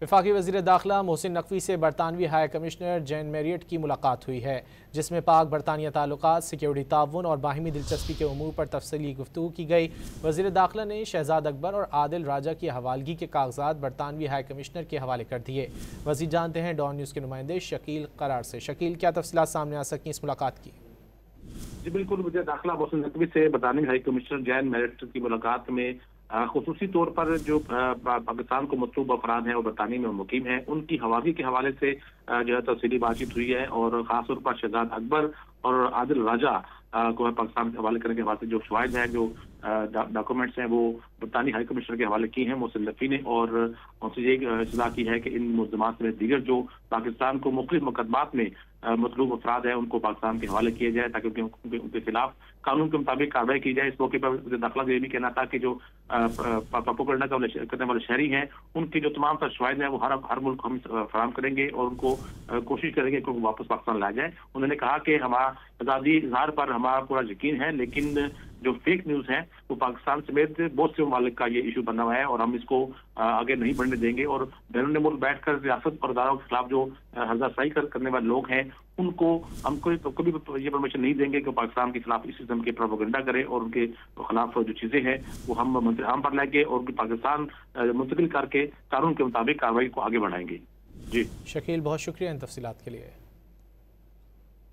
वफाकी वज़ीर दाखिला मोहसिन नकवी से बरतानवी हाई कमिश्नर जैन मैरियट की मुलाकात हुई है, जिसमें पाक बरतानिया ताल्लुकात, सिक्योरिटी ताउन और बाहिमी दिलचस्पी के उमूर पर तफसीली गुफ्तगू की गई। वज़ीर दाखिला ने शहजाद अकबर और आदिल राजा की हवालगी के कागजात बरतानवी हाई कमिश्नर के हवाले कर दिए। वज़ीर जानते हैं डॉन न्यूज़ के नुमाइंदे शकील करार से। शकील, क्या तफसीलात सामने आ सकती हैं इस मुलाकात की? जी बिल्कुल, वज़ीर दाखिला मोहसिन नकवी से बरतानवी हाई कमिश्नर जैन मैरियट की मुलाकात में खुसूसी तौर पर जो पाकिस्तान को मतलूब अफराद हैं और बरतानिया में मुकीम हैं, उनकी हवालगी के हवाले से जो है तफसीली बातचीत हुई है। और खास तौर पर शहजाद अकबर और आदिल राजा को पाकिस्तान के हवाले करने के हवाले से जो शवाहिद हैं, जो डॉक्यूमेंट्स हैं, वो बरतानी हाई कमिश्नर के हवाले किए हैं मोहसिन नकवी ने। और उनसे ये सलाह की है कि इन मुल्ज़मात में दीगर जो पाकिस्तान को मुख्तलिफ मुकदमात में मतलूब अफराद है उनको पाकिस्तान के हवाले किए जाए, ताकि उनके खिलाफ कानून के मुताबिक कार्रवाई की जाए। इस मौके पर दाखिला ये भी कहना था कि जो प्रोपेगेंडा करने वाले शहरी हैं, उनकी जो तमाम तर शवाहिद हैं वो हर मुल्क हम फराहम करेंगे और उनको कोशिश करेंगे कि उनको वापस पाकिस्तान लाया जाए। उन्होंने कहा कि हमारा आज़ादी इजहार पर हमारा पूरा यकीन है, लेकिन जो फेक न्यूज़ है वो पाकिस्तान समेत बहुत से ममालिक का ये इशू बना हुआ है और हम इसको आगे नहीं बढ़ने देंगे। और बैरून मुल्क बैठकर रियासत और इदारों के खिलाफ जो हर्जाशाही करने वाले लोग हैं, उनको हम कभी ये परमिशन नहीं देंगे कि पाकिस्तान के खिलाफ इस किस्म के प्रोपेगेंडा करें और उनके खिलाफ जो चीज़ें हैं वो हम मंत्री आम पर लाएंगे और पाकिस्तान मुंतकिल करके कानून के मुताबिक कार्रवाई को आगे बढ़ाएंगे। जी शकील, बहुत शुक्रिया इन तफसीलात के लिए।